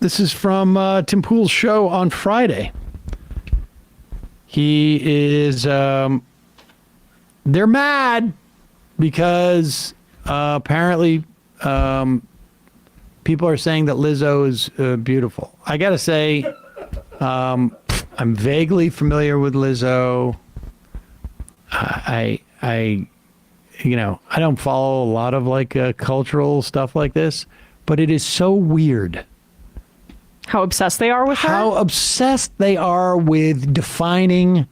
This is from Tim Pool's show on Friday. He is, they're mad because apparently people are saying that Lizzo is beautiful. I gotta say, I'm vaguely familiar with Lizzo. I don't follow a lot of like cultural stuff like this, but it is so weird. How obsessed they are with her? How obsessed they are with defining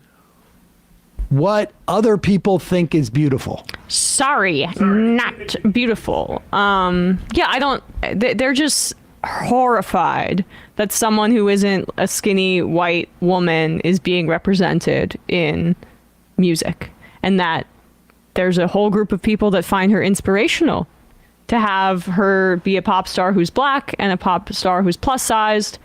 what other people think is beautiful. Sorry, not beautiful. They're just horrified that someone who isn't a skinny white woman is being represented in music, and that there's a whole group of people that find her inspirational to have her be a pop star who's black and a pop star who's plus sized.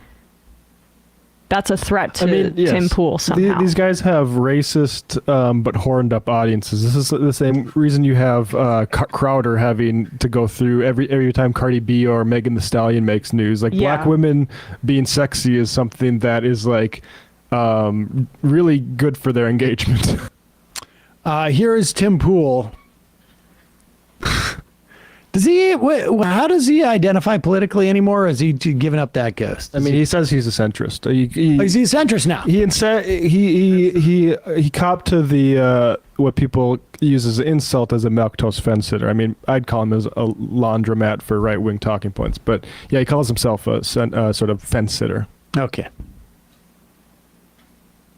That's a threat to Tim Pool somehow. These guys have racist but horned up audiences. This is the same reason you have Crowder having to go through every time Cardi B or Megan Thee Stallion makes news. Like black women being sexy is something that is like really good for their engagement. Here is Tim Pool. How does he identify politically anymore? Or has he given up that ghost? I mean, he says he's a centrist. Is he a centrist now? He copped to the what people use as an insult as a milquetoast fence sitter. I mean, I'd call him as a laundromat for right-wing talking points. But yeah, he calls himself a sort of fence sitter. Okay.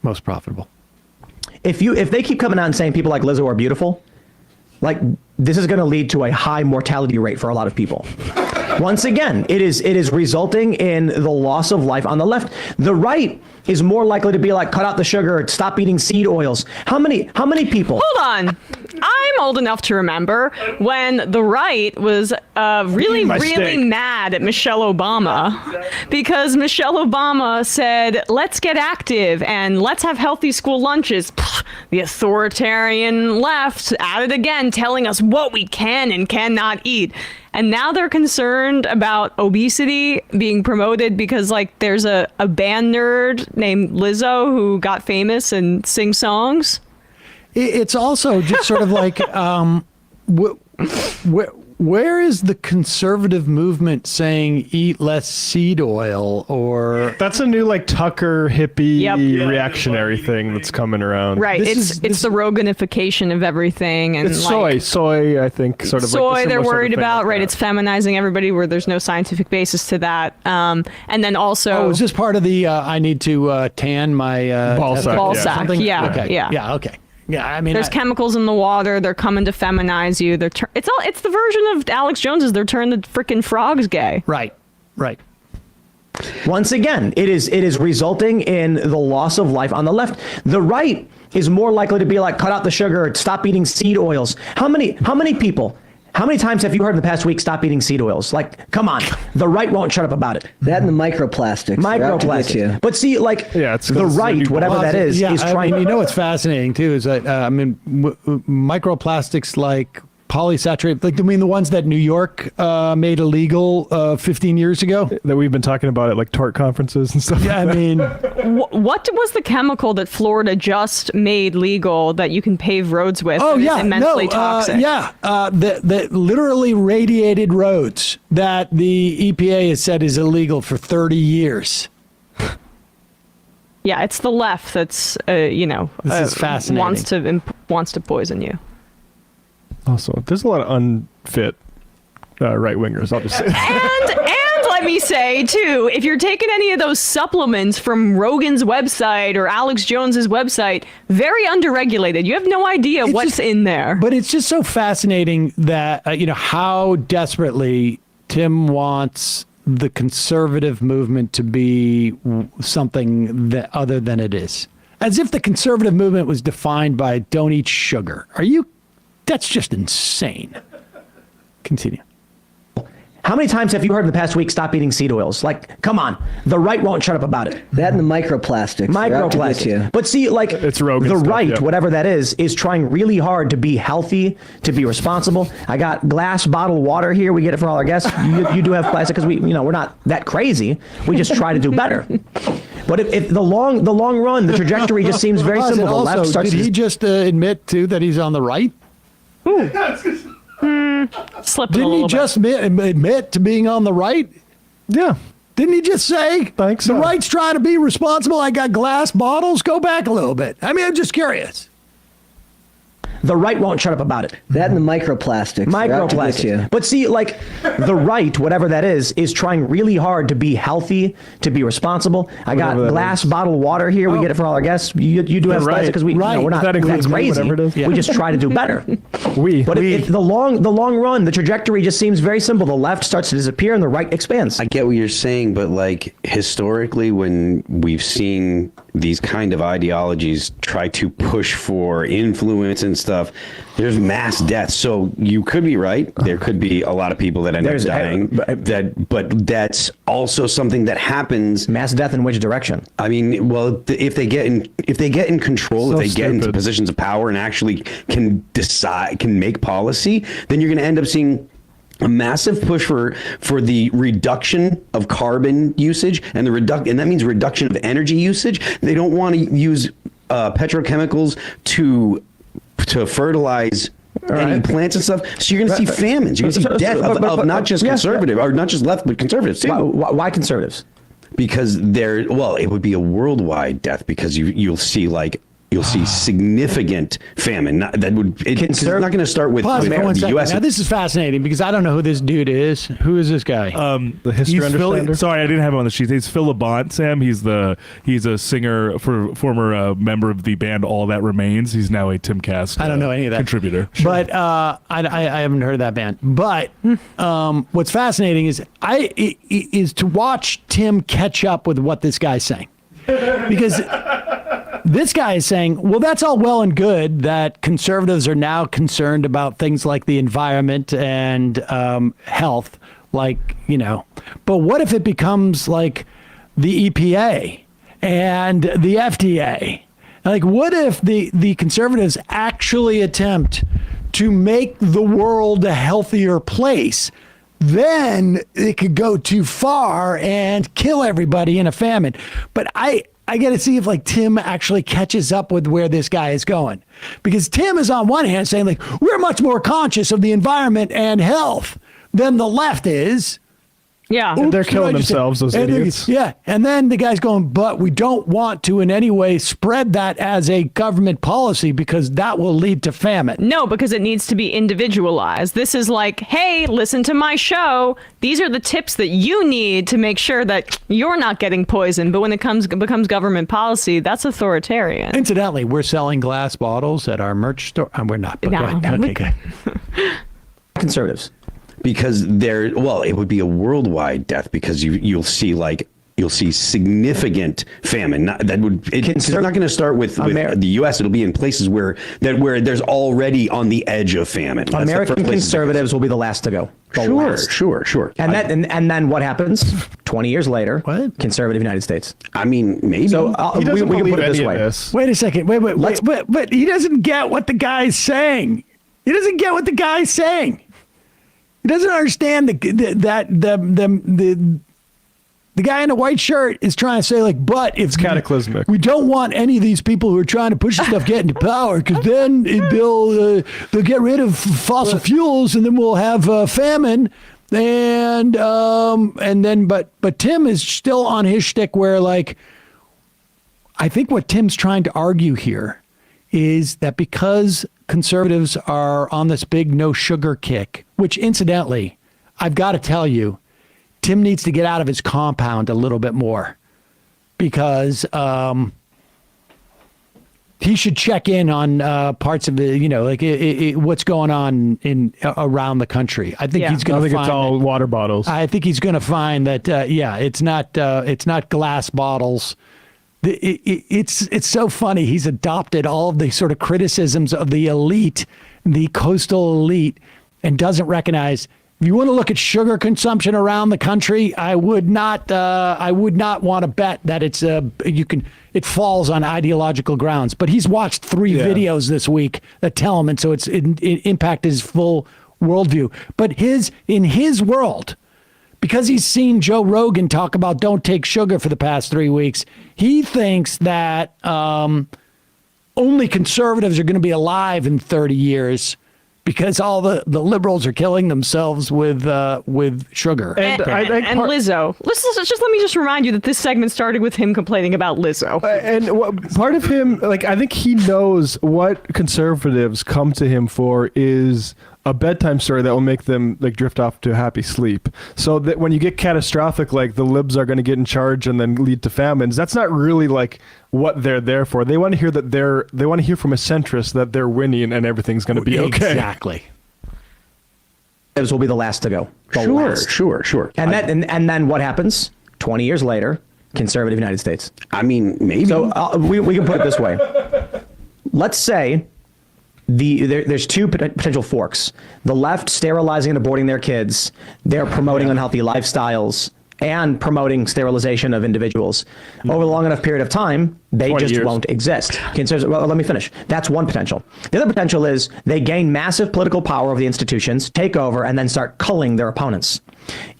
Most profitable. If they keep coming out and saying people like Lizzo are beautiful, like, this is going to lead to a high mortality rate for a lot of people. Once again, it is resulting in the loss of life on the left. The right is more likely to be like, cut out the sugar, stop eating seed oils. How many people? Hold on. I'm old enough to remember when the right was really mad at Michelle Obama because Michelle Obama said, let's get active and let's have healthy school lunches. The authoritarian left at it again, telling us what we can and cannot eat. And now they're concerned about obesity being promoted because, like, there's a band nerd named Lizzo who got famous and sings songs. It's also just sort of like, where is the conservative movement saying eat less seed oil? Or that's a new like Tucker hippie reactionary thing that's coming around. Right. It's the Roganification of everything, and it's soy. I think sort of soy. Like they're worried about like It's feminizing everybody where there's no scientific basis to that. And then also, is this part of the I need to tan my ball sack? Yeah. Okay. Yeah. Yeah. Okay. Yeah, I mean, there's chemicals in the water. They're coming to feminize you. It's the version of Alex Jones's. They're turning the freaking frogs gay. Right. Once again, it is resulting in the loss of life on the left. The right is more likely to be like, cut out the sugar, stop eating seed oils. How many people? How many times have you heard in the past week, stop eating seed oils? Like, come on. The right won't shut up about it. That and the microplastics. Microplastics. But see, like, it's the right, whatever that is trying. You know what's fascinating, too, is that, microplastics like polysaturated, like, the ones that New York made illegal 15 years ago? That we've been talking about at, like, tort conferences and stuff. Yeah, I mean... What was the chemical that Florida just made legal that you can pave roads with? Oh, yeah. It's immensely toxic. The literally radiated roads that the EPA has said is illegal for 30 years. Yeah, it's the left that's, this is fascinating. wants to poison you. Also, there's a lot of unfit right-wingers, I'll just say. And let me say, too, if you're taking any of those supplements from Rogan's website or Alex Jones's website, very underregulated. You have no idea what's in there. But it's just so fascinating that, how desperately Tim wants the conservative movement to be something that other than it is. As if the conservative movement was defined by don't eat sugar. That's just insane. Continue. How many times have you heard in the past week, stop eating seed oils? Like, come on. The right won't shut up about it. That and the microplastics. Microplastics. But see, like, It's Rogan the stuff, right, yeah. whatever that is trying really hard to be healthy, to be responsible. I got glass bottled water here. We get it for all our guests. You do have plastic because we're not that crazy. We just try to do better. But if the long run, the trajectory just seems very Plus, simple. and The also, left starts did he to just admit too that he's on the right? Slipping a Didn't little he just admit to being on the right? Yeah. Didn't he just say Think so. the right's trying to be responsible? I got glass bottles. Go back a little bit. I mean, I'm just curious. the right won't shut up about it. That and the microplastics. Microplastics. But see, like, the right, whatever that is trying really hard to be healthy, to be responsible. I got Whatever that glass is. bottled water here. We get it for all our guests. You do have Right. plastic because we're not That that includes me, crazy. whatever it is. We just try to do better. But We. if the long run, the trajectory just seems very simple. The left starts to disappear and the right expands. I get what you're saying, but like historically, when we've seen these kind of ideologies try to push for influence and stuff, there's mass death. So you could be right. There could be a lot of people that end up dying. But that's also something that happens. Mass death in which direction? I mean, well, if they get in control, So if they get into stupid. positions of power and actually can make policy, then you're going to end up seeing a massive push for the reduction of carbon usage and and that means reduction of energy usage. They don't want to use petrochemicals to fertilize any plants and stuff. So you're going to see famines. You're going to see death of not just conservative or not just left, but conservatives too. Why conservatives? Because it would be a worldwide death because you'll see significant famine. It's not going to start with Pause it for 1 the second. U.S. Now, this is fascinating because I don't know who this dude is. Who is this guy? The history He's understander. Sorry, I didn't have him on the sheet. He's Phil Labonte, Sam. He's a singer, former member of the band All That Remains. He's now a Timcast. I don't know any of that. Contributor. But I haven't heard of that band. But what's fascinating is to watch Tim catch up with what this guy's saying. Because this guy is saying, well, that's all well and good that conservatives are now concerned about things like the environment and health, but what if it becomes like the EPA and the FDA? Like, what if the conservatives actually attempt to make the world a healthier place? Then it could go too far and kill everybody in a famine. But I got to see if Tim actually catches up with where this guy is going, because Tim is on one hand saying we're much more conscious of the environment and health than the left is. Yeah. They're killing themselves, those idiots. Yeah. And then the guy's going, but we don't want to in any way spread that as a government policy because that will lead to famine. No, because it needs to be individualized. This is like, hey, listen to my show. These are the tips that you need to make sure that you're not getting poisoned. But when it becomes government policy, that's authoritarian. Incidentally, we're selling glass bottles at our merch store. We're not. But No. go ahead. Okay, good. Conservatives. Because it would be a worldwide death because you'll see significant famine. It's not going to start with the U.S. It'll be in places where there's already on the edge of famine. That's the American first place conservatives will be the last to go. Sure. And then what happens? 20 years later, What? conservative United States. I mean, maybe. So He we doesn't can believe put it this any way. of this. Wait a second. Wait. But he doesn't get what the guy's saying. He doesn't get what the guy's saying. He doesn't understand that the guy in the white shirt is trying to say but if It's cataclysmic. we don't want any of these people who are trying to push this stuff get into power because then they'll get rid of fossil fuels and then we'll have famine and then but Tim is still on his shtick where I think what Tim's trying to argue here is that because conservatives are on this big no sugar kick, which incidentally, I've got to tell you, Tim needs to get out of his compound a little bit more because he should check in on parts of it, what's going on around the country. I think he's going to find it's all water bottles. I think he's going to find that it's not glass bottles. It's so funny. He's adopted all of the sort of criticisms of the elite, the coastal elite, and doesn't recognize If you want to look at sugar consumption around the country, I would not want to bet that it falls on ideological grounds. But he's watched 3 videos this week that tell him, and so it impacted his full worldview. But in his world, because he's seen Joe Rogan talk about don't take sugar for the past 3 weeks, he thinks that only conservatives are going to be alive in 30 years. Because all the liberals are killing themselves with sugar. And Lizzo. Let me just remind you that this segment started with him complaining about Lizzo. Part of him, I think he knows what conservatives come to him for is a bedtime story that will make them drift off to a happy sleep. So that when you get catastrophic, like the libs are going to get in charge and then lead to famines, that's not really what they're there for. They want to hear that they want to hear from a centrist that they're winning and everything's going to be okay. Exactly. This will be the last to go. Sure. And then what happens? 20 years later, conservative United States. I mean, maybe. So we can put it this way. Let's say there's 2 potential forks. The left sterilizing and aborting their kids. They're promoting unhealthy lifestyles and promoting sterilization of individuals. Over a long enough period of time, they just won't exist. Well, let me finish. That's one potential. The other potential is they gain massive political power over the institutions, take over, and then start culling their opponents.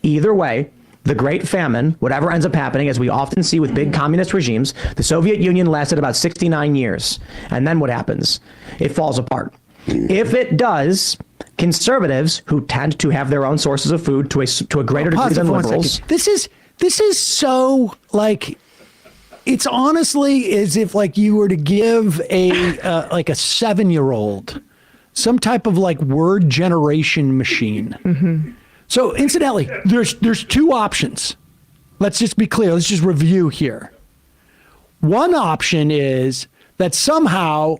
Either way, the Great Famine, whatever ends up happening, as we often see with big communist regimes, the Soviet Union lasted about 69 years. And then what happens? It falls apart. If it does, conservatives who tend to have their own sources of food to a greater degree than liberals. This is so it's honestly as if you were to give a 7-year-old some type of word generation machine. Mm-hmm. So incidentally, there's 2 options. Let's just be clear. Let's just review here. One option is that somehow,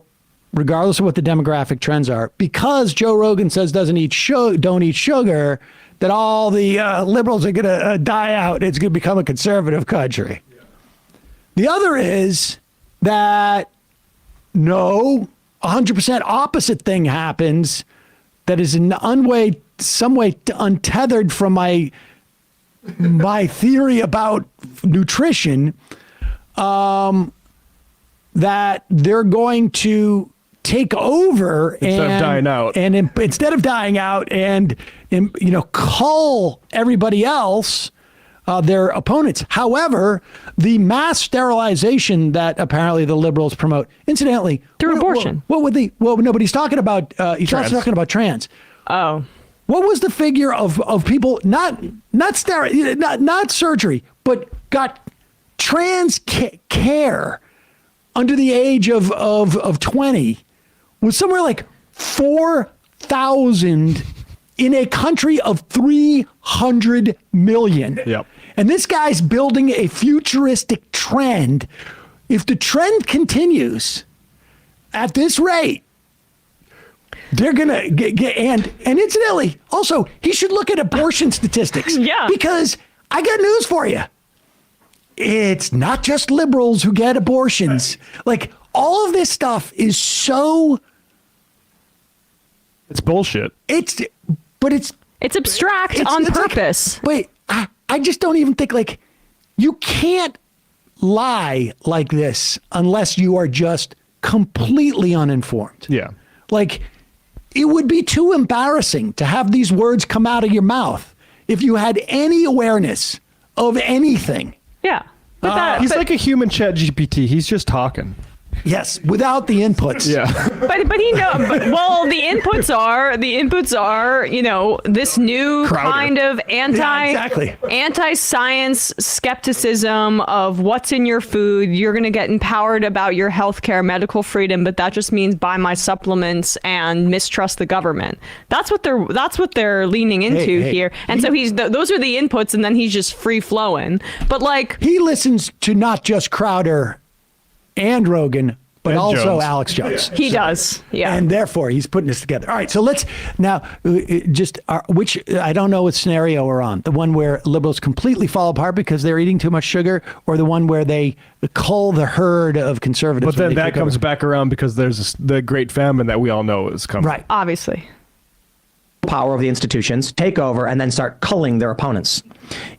regardless of what the demographic trends are, because Joe Rogan says don't eat sugar, that all the liberals are going to die out. It's going to become a conservative country. Yeah. The other is that no, 100% opposite thing happens that is in some way untethered from my theory about nutrition, that they're going to take over instead of dying out and cull everybody else, their opponents. However, the mass sterilization that apparently the liberals promote, incidentally, through abortion. What nobody's talking about. He's not talking about trans. Oh. What was the figure of people not surgery, but got trans care under the age of 20 was somewhere like 4,000 in a country of 300 million. Yep. And this guy's building a futuristic trend. If the trend continues at this rate, they're gonna get and incidentally, also he should look at abortion statistics. Yeah. Because I got news for you. It's not just liberals who get abortions. All of this stuff is so. It's bullshit. It's abstract on purpose. I just don't even think you can't lie like this unless you are just completely uninformed. Yeah. It would be too embarrassing to have these words come out of your mouth if you had any awareness of anything. Yeah. He's like a human chat GPT. He's just talking. Yes, without the inputs. Yeah. But he knows. The inputs are this new Crowder. kind of anti-science skepticism of what's in your food. You're going to get empowered about your healthcare, medical freedom, but that just means buy my supplements and mistrust the government. That's what they're leaning into here. And so those are the inputs, and then he's just free flowing. But he listens to not just Crowder and Rogan, but and also Jones. Alex Jones. He does, yeah. And therefore, he's putting this together. All right, so let's now which I don't know what scenario we're on. The one where liberals completely fall apart because they're eating too much sugar, or the one where they cull the herd of conservatives. But then that comes back around because there's the Great Famine that we all know is coming. Right. Obviously. power of the institutions, take over, and then start culling their opponents.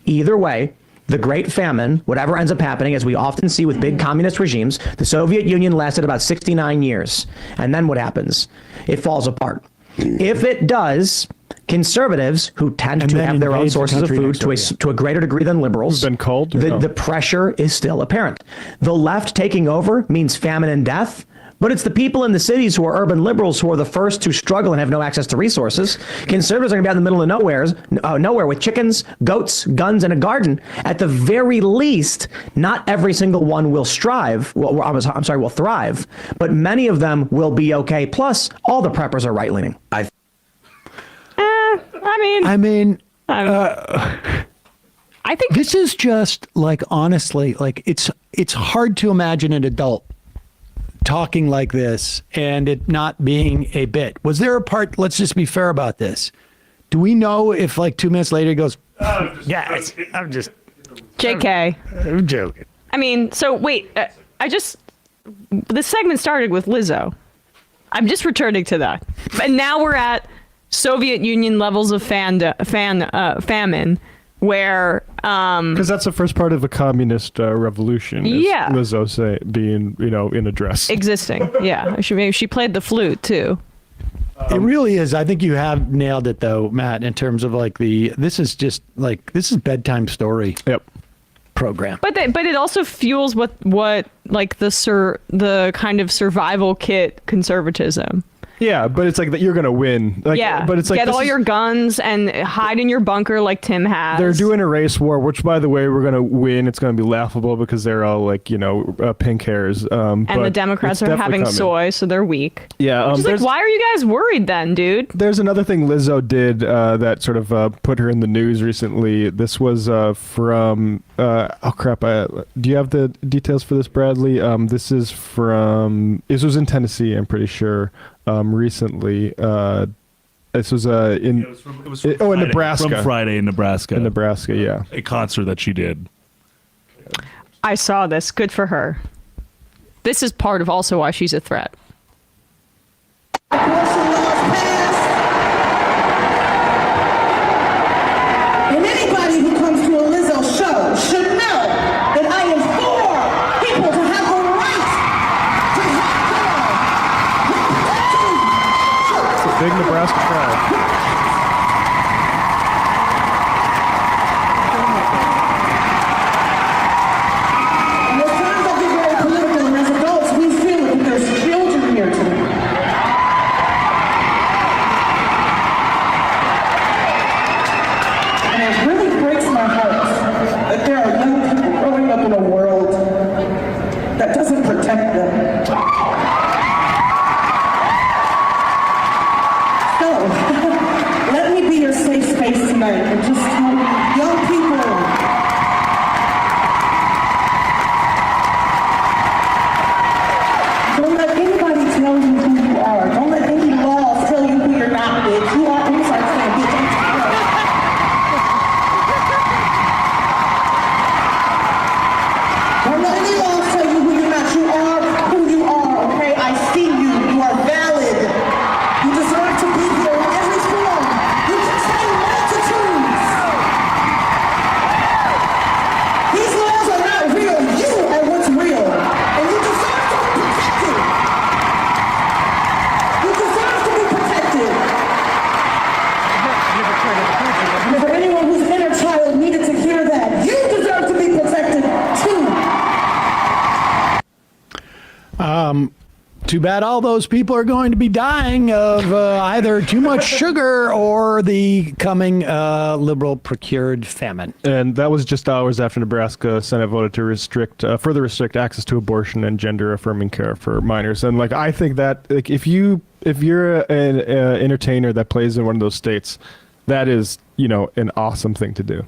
Either way, the Great Famine, whatever ends up happening, as we often see with big communist regimes, the Soviet Union lasted about 69 years. And then what happens? It falls apart. If it does, conservatives, who tend to have their own sources of food to a greater degree than liberals, been culled, the pressure is still apparent. The left taking over means famine and death. But it's the people in the cities who are urban liberals who are the first to struggle and have no access to resources. Conservatives are going to be out in the middle of nowhere with chickens, goats, guns, and a garden. At the very least, not every single one will strive. Well, I'm sorry, will thrive. But many of them will be okay. Plus, all the preppers are right-leaning. I think this is just like, honestly, like it's hard to imagine an adult talking like this and it not being a bit. Was there a part, let's just be fair about this. Do we know if like 2 minutes later he goes, yeah, I'm just JK. I'm joking. I mean, so wait, this segment started with Lizzo. I'm just returning to that. And now we're at Soviet Union levels of famine, where because that's the first part of a communist revolution. Yeah, Lizzo being in a dress existing. Yeah, she played the flute too. It really is. I think you have nailed it though, Matt. In terms of like this is bedtime story. Yep. Program. But it also fuels what like the kind of survival kit conservatism. Yeah, but it's like that you're gonna win. Like, yeah, but it's like get all your guns and hide in your bunker like Tim has. They're doing a race war, which, by the way, we're gonna win. It's gonna be laughable because they're all like pink hairs. And the Democrats are having soy, so they're weak. Yeah, like, why are you guys worried then, dude? There's another thing Lizzo did that sort of put her in the news recently. This was from oh crap! Do you have the details for this, Bradley? This was in Tennessee, I'm pretty sure. Recently, this was in Nebraska. From Friday in Nebraska. In Nebraska, yeah. A concert that she did. I saw this. Good for her. This is part of also why she's a threat. And anybody who comes to a Lizzo show should know that I am for people to have the right to have It's a big Nebraska crowd. And at times I get very political, and as adults, we feel it, but there's children here today. And it really breaks my heart that there are young people growing up in a world that doesn't protect them. So, let me be your safe space tonight and just tell young people, don't let anybody tell you who you are. Don't let any laws tell you who you're not, bitch. You are, I'm sorry, saying bitch. I'm sorry. Don't let any laws tell you who you're not. You are who you are, okay? I see you. You are valid. You deserve to be here in every form. You contain multitudes. These laws are not real. You are what's real. And you deserve to be protected. You deserve to be protected. And for anyone whose inner child needed to hear that, you deserve to be protected too. Too bad all those people are going to be dying of either too much sugar or the coming liberal procured famine. And that was just hours after Nebraska Senate voted to further restrict access to abortion and gender affirming care for minors. And like, I think that like, if you're an entertainer that plays in one of those states, that is, an awesome thing to do.